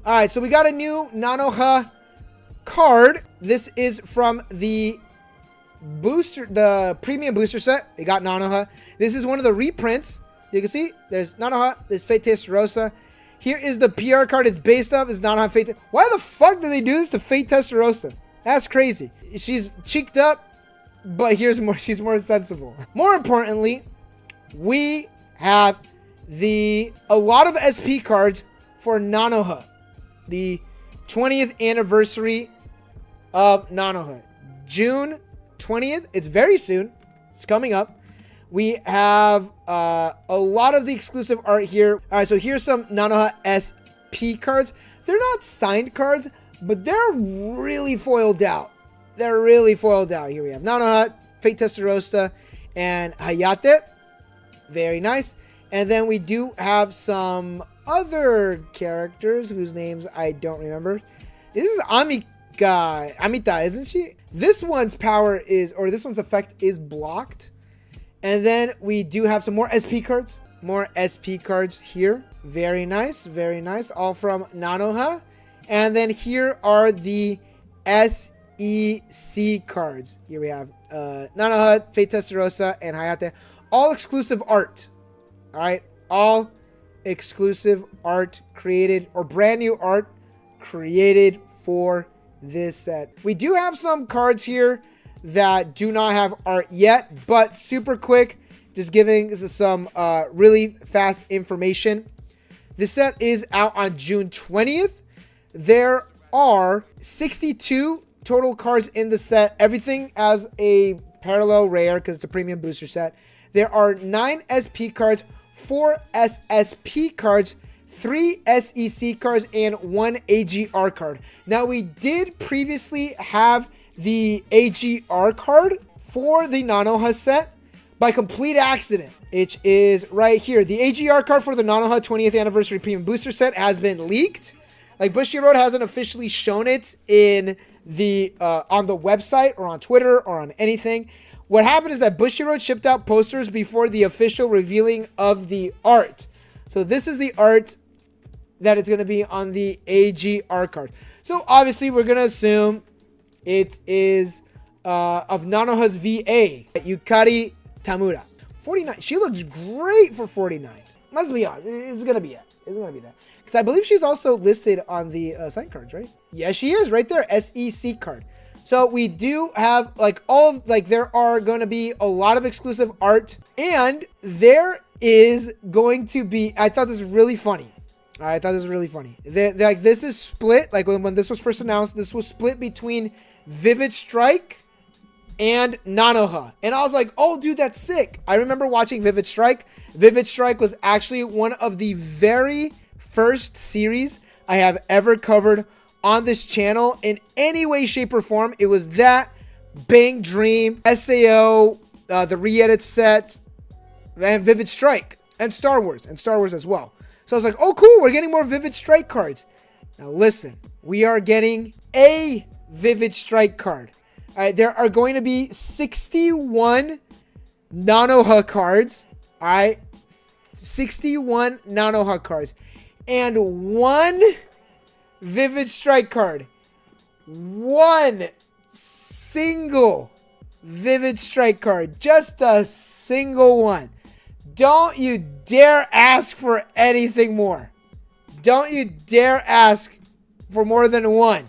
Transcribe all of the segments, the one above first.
All right, so we got a new Nanoha card. This is from the booster, the premium booster set. We got Nanoha. This is one of the reprints. You can see there's Nanoha, there's Fate Testarossa. Here is the PR card it's based off. Is Nanoha Fate. Why the fuck did they do this to Fate Testarossa? That's crazy. She's cheeked up, but here's more. She's more sensible. More importantly, we have a lot of SP cards for Nanoha. The 20th anniversary of Nanoha. June 20th. It's very soon. It's coming up. We have a lot of the exclusive art here. All right, so here's some Nanoha SP cards. They're not signed cards, but they're really foiled out. They're really foiled out. Here we have Nanoha, Fate Testarossa, and Hayate. Very nice. And then we do have some other characters whose names I don't remember. This is Amita, isn't she? This one's power is, or this one's effect is blocked. And then we do have some more SP cards. More SP cards here. Very nice, very nice. All from Nanoha. And then here are the SEC cards. Here we have Nanoha, Fate Testarossa, and Hayate. All exclusive art. All right, all exclusive art created, or brand new art created for this set. We do have some cards here that do not have art yet, but super quick, just giving some really fast information. This set is out on June 20th. There are 62 total cards in the set, everything as a parallel rare because it's a premium booster set. There are 9 SP cards, 4 SSP cards, 3 SEC cards, and 1 AGR card. Now, we did previously have the AGR card for the Nanoha set by complete accident. It is right here. The AGR card for the Nanoha 20th Anniversary Premium Booster Set has been leaked. Like, Bushiroad hasn't officially shown it in the on the website or on Twitter or on anything. What happened is that Bushiroad shipped out posters before the official revealing of the art. So this is the art that it's going to be on the AGR card. So obviously we're going to assume it is of Nanoha's VA, Yukari Tamura. 49. She looks great for 49. Let's be honest. It's going to be it. It's going to be that. Because I believe she's also listed on the sign cards, right? Yeah, she is right there. SEC card. So we do have like there are going to be a lot of exclusive art, and there is going to be, I thought this was really funny. I thought this was really funny. Like, this is split, like when this was first announced, this was split between Vivid Strike and Nanoha. And I was like, oh dude, that's sick. I remember watching Vivid Strike. Vivid Strike was actually one of the very first series I have ever covered on this channel in any way, shape, or form. It was that, Bang Dream, SAO, the re-edit set, and Vivid Strike, and Star Wars as well. So I was like, oh cool, we're getting more Vivid Strike cards. Now listen, we are getting a Vivid Strike card. All right, there are going to be 61 Nanoha cards. All right, 61 Nanoha cards, and 1 Vivid Strike card. 1 single Vivid Strike card. Just a single one. Don't you dare ask for anything more. Don't you dare ask for more than 1.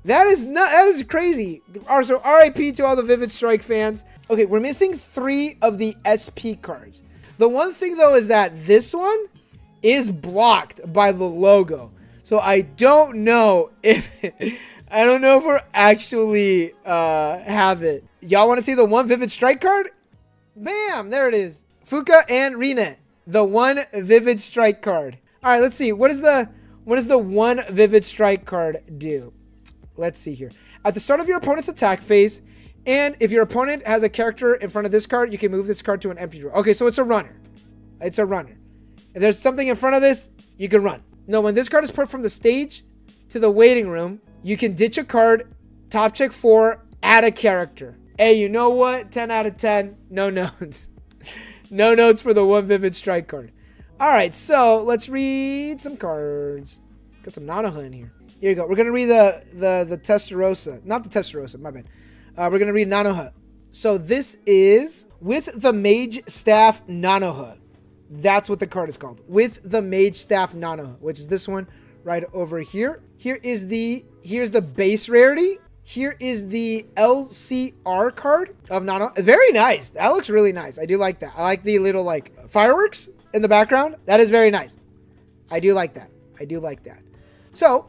That is crazy. So RIP to all the Vivid Strike fans. Okay, we're missing 3 of the SP cards. The one thing though is that this one is blocked by the logo. So I don't know if we're actually have it. Y'all want to see the 1 Vivid Strike card? Bam, there it is. Fuka and Rine, the 1 Vivid Strike card. All right, let's see. What does the 1 Vivid Strike card do? Let's see here. At the start of your opponent's attack phase, and if your opponent has a character in front of this card, you can move this card to an empty drawer. Okay, so it's a runner. It's a runner. If there's something in front of this, you can run. No, when this card is put from the stage to the waiting room, you can ditch a card, top check 4, add a character. Hey, you know what? 10 out of 10. No notes. No notes for the 1 Vivid Strike card. All right, so let's read some cards. Got some Nanoha in here. Here you go. We're gonna read the Testarossa. Not the Testarossa, my bad. We're gonna read Nanoha. So this is with the Mage Staff Nanoha. That's what the card is called. With the Mage Staff Nanoha, which is this one right over here. Here's the base rarity. Here is the LCR card of Nanoha. Very nice. That looks really nice. I do like that. I like the little like fireworks in the background. That is very nice. I do like that. I do like that. So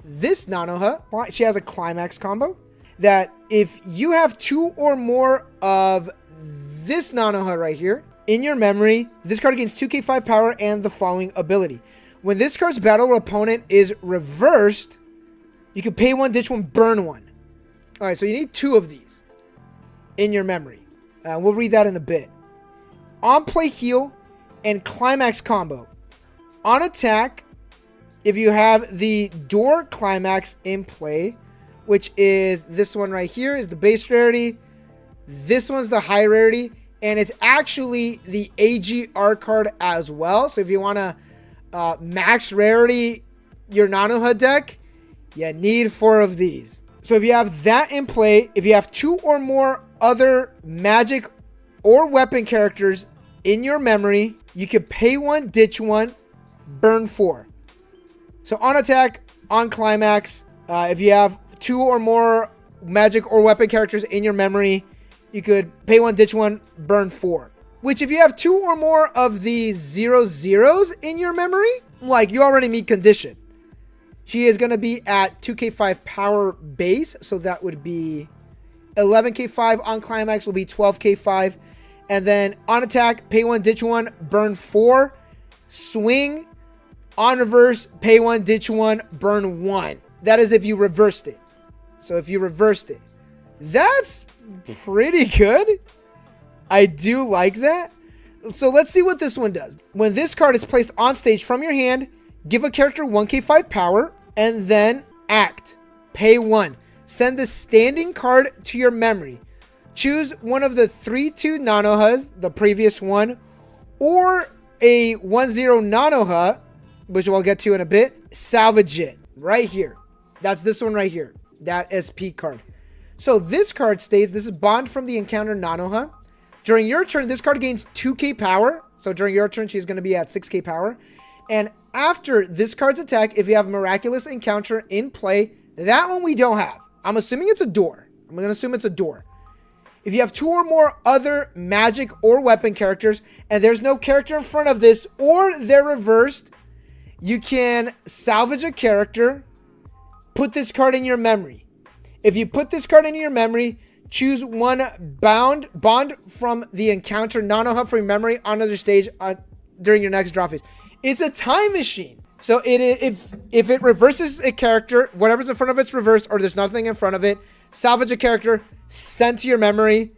this Nanoha, she has a climax combo that if you have 2 or more of this Nanoha right here in your memory, this card gains 2k5 power and the following ability. When this card's battle opponent is reversed, you can pay 1, ditch 1, burn 1. All right, so you need 2 of these in your memory. We'll read that in a bit. On play, heal, and climax combo. On attack, if you have the door climax in play, which is this one right here, is the base rarity. This one's the high rarity, and it's actually the AGR card as well. So if you want to max rarity your Nanoha deck, you need 4 of these. So if you have that in play, if you have 2 or more other magic or weapon characters in your memory, you can pay 1, ditch 1, burn 4. So on attack, on climax, if you have 2 or more magic or weapon characters in your memory, you could pay 1, ditch 1, burn 4. Which if you have 2 or more of the 0/0s in your memory, like you already meet condition. She is going to be at 2k5 power base, so that would be 11k5. On climax will be 12k5. And then on attack, pay 1, ditch 1, burn 4. Swing, on reverse, pay 1, ditch 1, burn 1. That is if you reversed it. So if you reversed it, that's pretty good. I do like that. So let's see what this one does. When this card is placed on stage from your hand, give a character 1k5 power, and then act. Pay 1. Send the standing card to your memory. Choose one of the 3/2 Nanohas, the previous one, or a 1/0 Nanoha, which we'll get to in a bit. Salvage it right here. That's this one right here. That SP card. So this card states, this is Bond from the Encounter Nanoha. During your turn, this card gains 2k power. So during your turn, she's going to be at 6k power. And after this card's attack, if you have Miraculous Encounter in play, that one we don't have. I'm assuming it's a door. I'm going to assume it's a door. If you have 2 or more other magic or weapon characters, and there's no character in front of this, or they're reversed, you can salvage a character, put this card in your memory. If you put this card in your memory, choose one bond from the Encounter Nanoha from your memory on another stage during your next draw phase. It's a time machine. So if it reverses a character, whatever's in front of it's reversed, or there's nothing in front of it, salvage a character, send to your memory.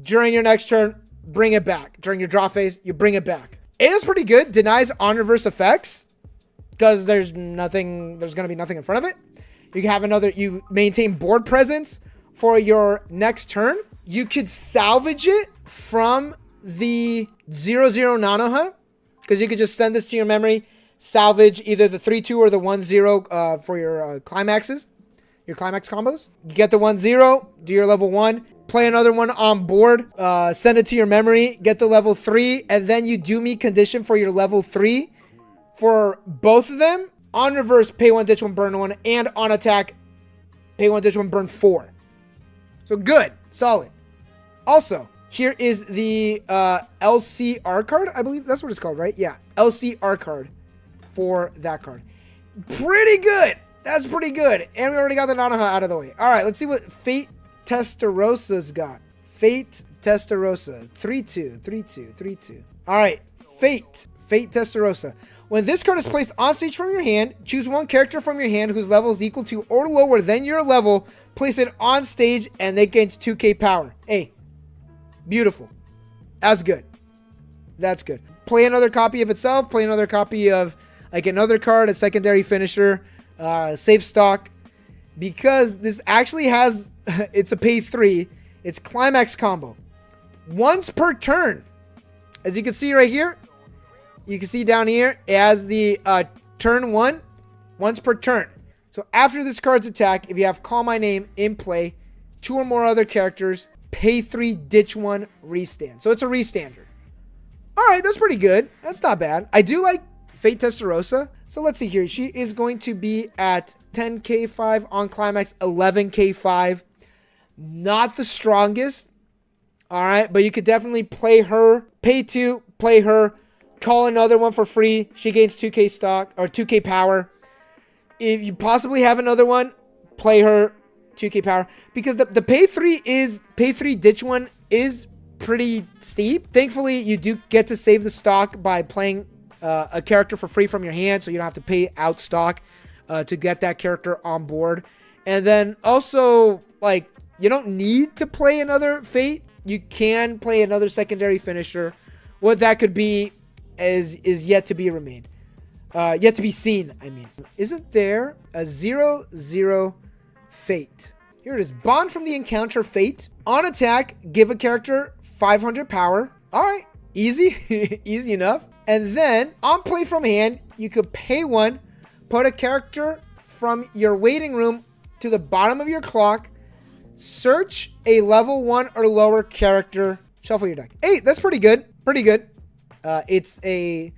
During your next turn, bring it back. During your draw phase, you bring it back. It is pretty good. Denies on reverse effects because there's going to be nothing in front of it. You can have you maintain board presence for your next turn. You could salvage it from the 0/0 Nanoha because you could just send this to your memory, salvage either the 3/2 or the 1/0 for your climaxes, your climax combos. You get the 1/0, do your level 1, play another one on board, send it to your memory, get the level 3, and then you do meet condition for your level 3 for both of them. On reverse, pay 1, ditch 1, burn 1, and on attack, pay 1, ditch 1, burn 4. So good, solid. Also, here is the LCR card. I believe that's what it's called, right? Yeah, LCR card for that card. Pretty good. That's pretty good. And we already got the Nanoha out of the way. All right, let's see what Fate Testarossa's got. Fate Testarossa. 3/2, 3/2, 3/2. All right, Fate Testarossa. When this card is placed on stage from your hand, choose one character from your hand whose level is equal to or lower than your level, place it on stage, and they gain 2k power. Hey, beautiful. That's good. That's good. Play another copy of itself. Play another copy of like another card, a secondary finisher, save stock. Because this actually has, it's a pay 3. It's climax combo. Once per turn. As you can see right here. You can see down here, it has the turn 1, once per turn. So after this card's attack, if you have Call My Name in play, 2 or more other characters, pay 3, ditch 1, restand. So it's a restander. All right, that's pretty good. That's not bad. I do like Fate Testarossa. So let's see here. She is going to be at 10k5 on climax, 11k5. Not the strongest. All right, but you could definitely play her, pay 2, play her, call another one for free. She gains 2k stock or 2k power. If you possibly have another one, play her, 2k power, because the pay 3 ditch 1 is pretty steep. Thankfully, you do get to save the stock by playing a character for free from your hand, so you don't have to pay out stock to get that character on board. And then also, like, you don't need to play another Fate. You can play another secondary finisher. What that could be is yet to be remained. Yet to be seen, I mean. Isn't there a 0/0 Fate? Here it is. Bond from the encounter Fate. On attack, give a character 500 power. All right. Easy. Easy enough. And then, on play from hand, you could pay 1, put a character from your waiting room to the bottom of your clock, search a level 1 or lower character, shuffle your deck. Hey, that's pretty good. Pretty good. It's a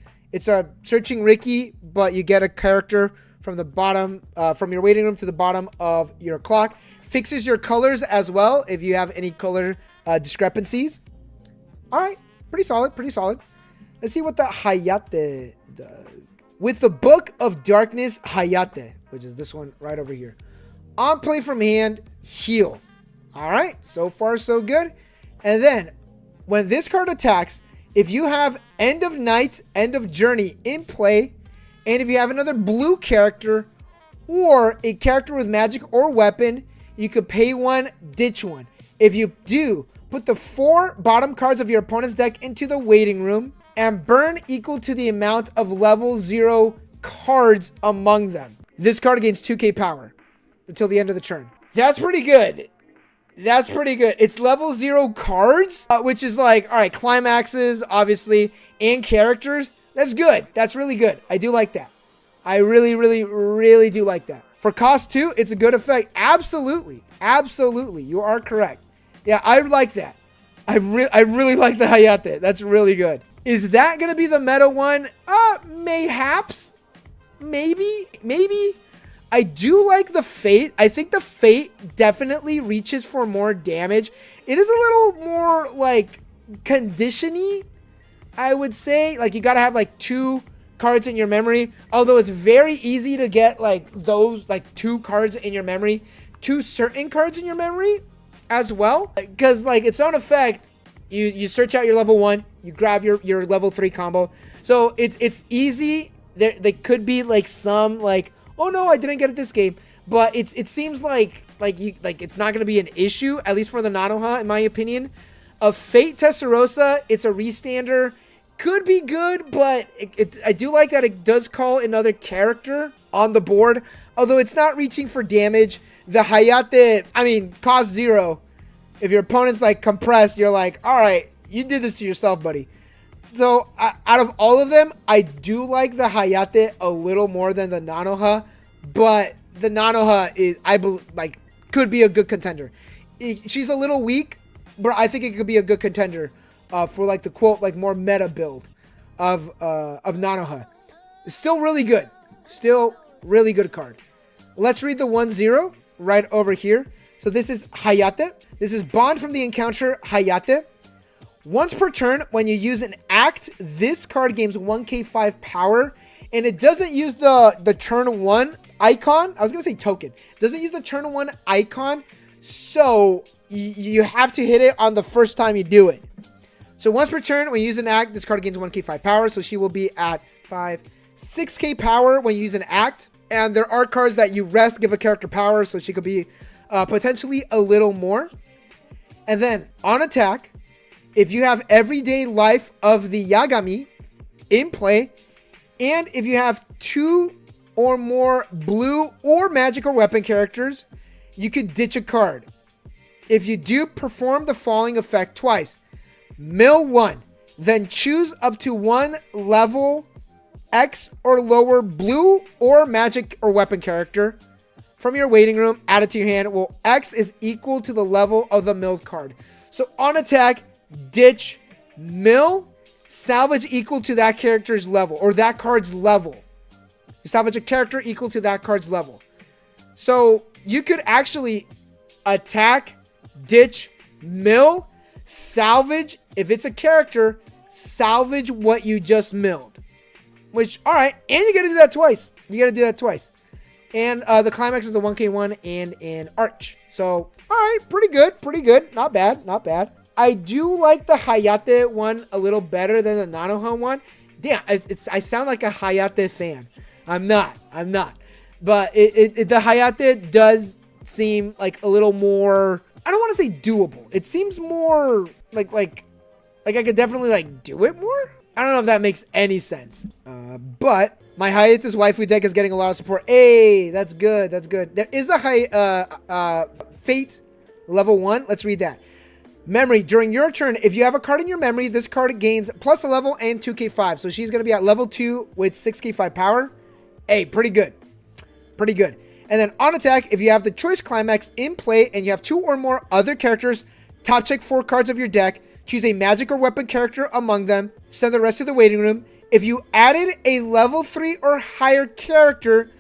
searching Ricky, but you get a character from the bottom, from your waiting room to the bottom of your clock. Fixes your colors as well if you have any color discrepancies. All right, pretty solid, pretty solid. Let's see what the Hayate does. With the Book of Darkness Hayate, which is this one right over here. On play from hand, heal. All right, so far so good. And then when this card attacks, if you have End of Night, End of Journey in play, and if you have another blue character or a character with magic or weapon, you could pay 1, ditch 1. If you do, put the 4 bottom cards of your opponent's deck into the waiting room and burn equal to the amount of level 0 cards among them. This card gains 2k power until the end of the turn. That's pretty good. That's pretty good. It's level 0 cards, which is like, all right, climaxes, obviously, and characters. That's good. That's really good. I do like that. I really, really, really do like that. For cost 2, it's a good effect. Absolutely. Absolutely. You are correct. Yeah, I like that. I really like the Hayate. That's really good. Is that going to be the meta one? Mayhaps. Maybe. I do like the Fate. I think the Fate definitely reaches for more damage. It is a little more, like, condition-y, I would say. Like, you got to have, like, 2 cards in your memory. Although it's very easy to get, like, those, like, 2 cards in your memory. 2 certain cards in your memory as well. Because, like, its own effect, you search out your level 1. You grab your level 3 combo. So, it's easy. There could be, like, some, like, oh no, I didn't get it this game. But it seems like it's not going to be an issue, at least for the Nanoha, in my opinion. A Fate Testarossa, it's a restander. Could be good, but I do like that it does call another character on the board. Although it's not reaching for damage. The Hayate, I mean, cost 0. If your opponent's like compressed, you're like, all right, you did this to yourself, buddy. So out of all of them, I do like the Hayate a little more than the Nanoha, but the Nanoha is, I believe, like, could be a good contender. She's a little weak, but I think it could be a good contender for, like, the quote, like, more meta build of Nanoha. It's still really good. Still really good card. Let's read the 1/0 right over here. So this is Hayate. This is Bond from the encounter Hayate. Once per turn, when you use an act, this card gains 1k5 power, and it doesn't use the turn 1 icon. I was going to say token. It doesn't use the turn 1 icon, so you have to hit it on the first time you do it. So once per turn, when you use an act, this card gains 1k5 power, so she will be at 6k power when you use an act. And there are cards that you rest, give a character power, so she could be potentially a little more. And then, on attack, if you have Everyday Life of the Yagami in play, and if you have 2 or more blue or magic or weapon characters, you could ditch a card. If you do, perform the following effect twice. Mill 1, then choose up to 1 level X or lower blue or magic or weapon character from your waiting room, add it to your hand. Well, X is equal to the level of the milled card. So on attack, ditch, mill, salvage equal to that character's level or that card's level. You salvage a character equal to that card's level. So you could actually attack, ditch, mill, salvage. If it's a character, salvage what you just milled. Which, all right, and you got to do that twice. You got to do that twice. And the climax is a 1K1 and an arch. So, all right, pretty good, pretty good. Not bad, not bad. I do like the Hayate one a little better than the Nanoha one. Damn, I sound like a Hayate fan. I'm not. But the Hayate does seem like a little more, I don't want to say doable. It seems more like I could definitely like do it more. I don't know if that makes any sense. But my Hayate's waifu deck is getting a lot of support. Hey, that's good. That's good. There is a Fate level 1. Let's read that. Memory. During your turn, if you have a card in your memory, this card gains plus a level and 2k5. So she's going to be at level 2 with 6k5 power. Hey, pretty good. Pretty good. And then on attack, if you have the choice climax in play and you have 2 or more other characters, top check 4 cards of your deck, choose a magic or weapon character among them, send the rest to the waiting room. If you added a level 3 or higher character,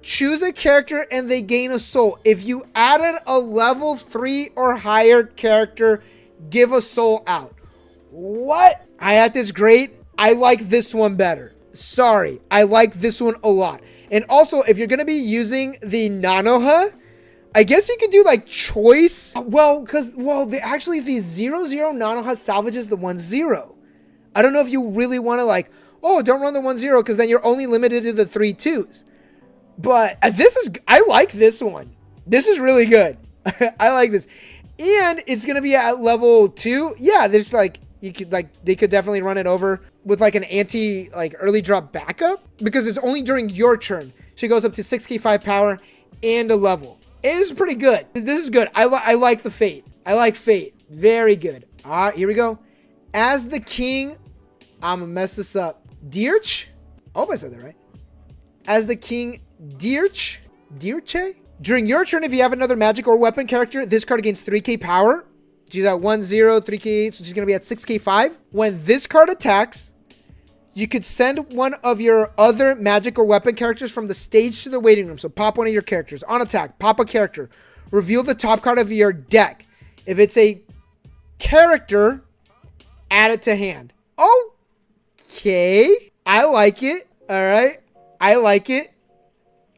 choose a character and they gain a soul. If you added a level 3 or higher character, give a soul out. What? Hayate's great. I like this one better. Sorry. I like this one a lot. And also, if you're going to be using the Nanoha, I guess you could do like choice. Well, actually the 0-0 Nanoha salvages the 1-0. I don't know if you really want to like, oh, don't run the 1-0 because then you're only limited to the 3-2s. But I like this one. This is really good. I like this. And it's going to be at level 2. Yeah, there's like, they could definitely run it over with like an early drop backup because it's only during your turn. She goes up to 6k5 power and a level. It is pretty good. This is good. I like the Fate. I like Fate. Very good. All right, here we go. As the king, I'm going to mess this up. Dearche? I hope I said that right. As the king, Dearche? During your turn, if you have another magic or weapon character, this card gains 3k power. She's at 1-0, 3k8, so she's going to be at 6k5. When this card attacks, you could send one of your other magic or weapon characters from the stage to the waiting room. So pop one of your characters. On attack, pop a character. Reveal the top card of your deck. If it's a character, add it to hand. Okay. I like it. All right. I like it.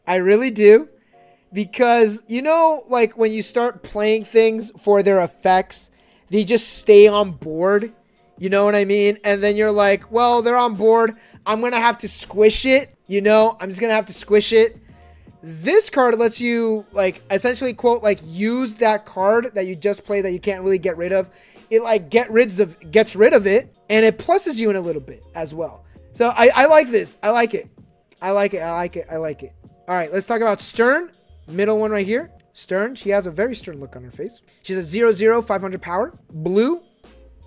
I really do. Because, you know, like when you start playing things for their effects, they just stay on board. You know what I mean? And then you're like, well, they're on board. I'm going to have to squish it. You know, I'm just going to have to squish it. This card lets you, like, essentially, quote, like, use that card that you just played that you can't really get rid of. It, like, gets rid of it. And it pluses you in a little bit as well. So I like this. I like it. I like it. All right, let's talk about Stern. Middle one right here. Stern. She has a very stern look on her face. She's a 0-0, 500 power. Blue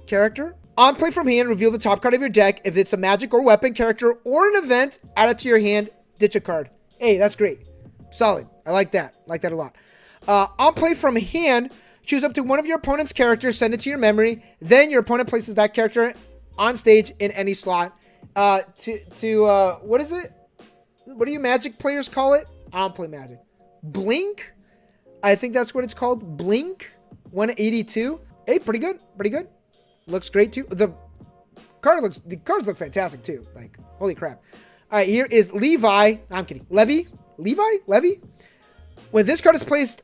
character. On play from hand, reveal the top card of your deck. If it's a magic or weapon character or an event, add it to your hand. Ditch a card. Hey, that's great. Solid. I like that. Like that a lot. On play from hand, choose up to one of your opponent's characters, send it to your memory. Then your opponent places that character on stage in any slot. What is it? What do you Magic players call it? I don't play Magic. Blink? I think that's what it's called. Blink 182. Hey, pretty good. Pretty good. Looks great too. The cards look fantastic too. Like, holy crap. All right, here is Levi. I'm kidding. Levi? When this card is placed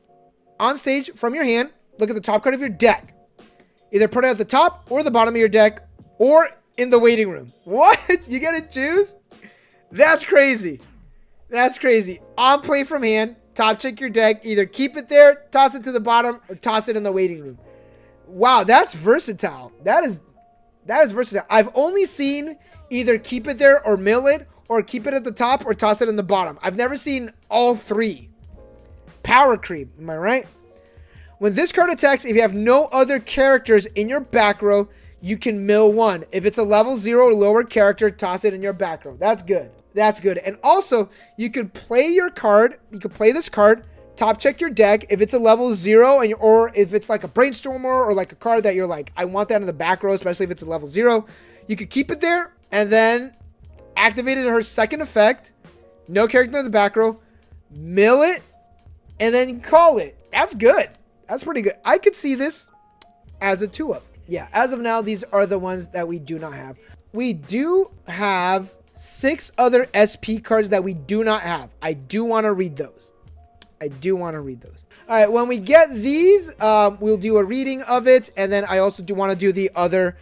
on stage from your hand, look at the top card of your deck. Either put it at the top or the bottom of your deck or in the waiting room. What? You gotta choose? That's crazy. That's crazy. On play from hand, top check your deck. Either keep it there, toss it to the bottom, or toss it in the waiting room. Wow, that's versatile. That is versatile. I've only seen either keep it there or mill it, or keep it at the top or toss it in the bottom. I've never seen all three. Power creep, am I right? When this card attacks, if you have no other characters in your back row, you can mill one. If it's a level 0 or lower character, toss it in your back row. That's good. That's good. And also, you could play your card. You could play this card, top check your deck. If it's a level 0, or if it's like a Brainstormer or like a card that you're like, I want that in the back row, especially if it's a level 0, you could keep it there and then activate it her second effect. No character in the back row. Mill it and then call it. That's good. That's pretty good. I could see this as a 2-of. Yeah, as of now, these are the ones that we do not have. We do have 6 other SP cards that we do not have. I do want to read those. All right, when we get these, we'll do a reading of it. And then I also do want to do the other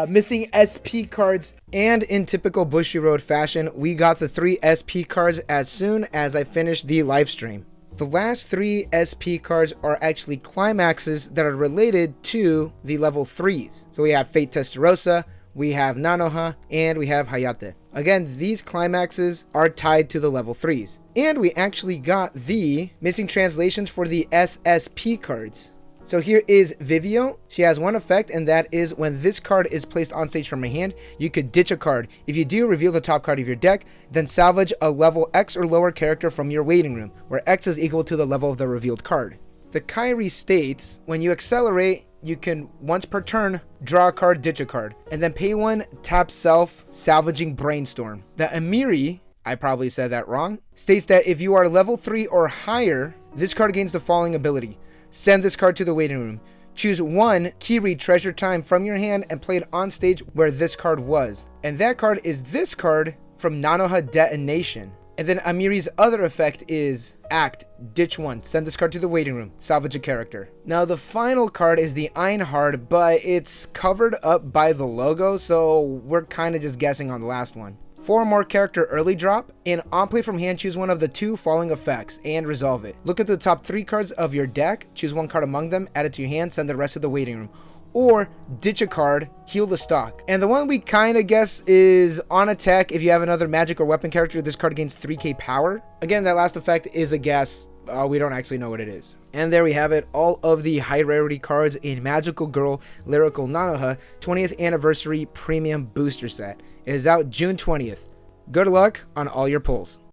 missing SP cards. And in typical Bushy Road fashion, we got the 3 SP cards as soon as I finished the live stream. The last 3 SP cards are actually climaxes that are related to the level 3s. So we have Fate Testarossa, we have Nanoha, and we have Hayate. Again, these climaxes are tied to the level 3s. And we actually got the missing translations for the SSP cards. So here is Vivio. She has one effect, and that is when this card is placed on stage from your hand, you could ditch a card. If you do, reveal the top card of your deck, then salvage a level X or lower character from your waiting room, where X is equal to the level of the revealed card. The Kairi states, when you accelerate, you can once per turn draw a card, ditch a card, and then pay 1, tap self, salvaging Brainstorm. The Amiri, I probably said that wrong, states that if you are level 3 or higher, this card gains the following ability. Send this card to the waiting room. Choose 1 key read treasure time from your hand and play it on stage where this card was. And that card is this card from Nanoha Detonation. And then Amiri's other effect is Act, ditch 1, send this card to the waiting room, salvage a character. Now the final card is the Einhard, but it's covered up by the logo, so we're kind of just guessing on the last one. 4 more character early drop, and on play from hand, choose one of the 2 following effects and resolve it. Look at the top 3 cards of your deck, choose 1 card among them, add it to your hand, send the rest to the waiting room. Or ditch a card, heal the stock. And the one we kind of guess is on attack. If you have another magic or weapon character, this card gains 3k power. Again, that last effect is a guess. We don't actually know what it is. And there we have it, all of the high rarity cards in Magical Girl Lyrical Nanoha 20th Anniversary Premium Booster Set. It is out June 20th. Good luck on all your pulls.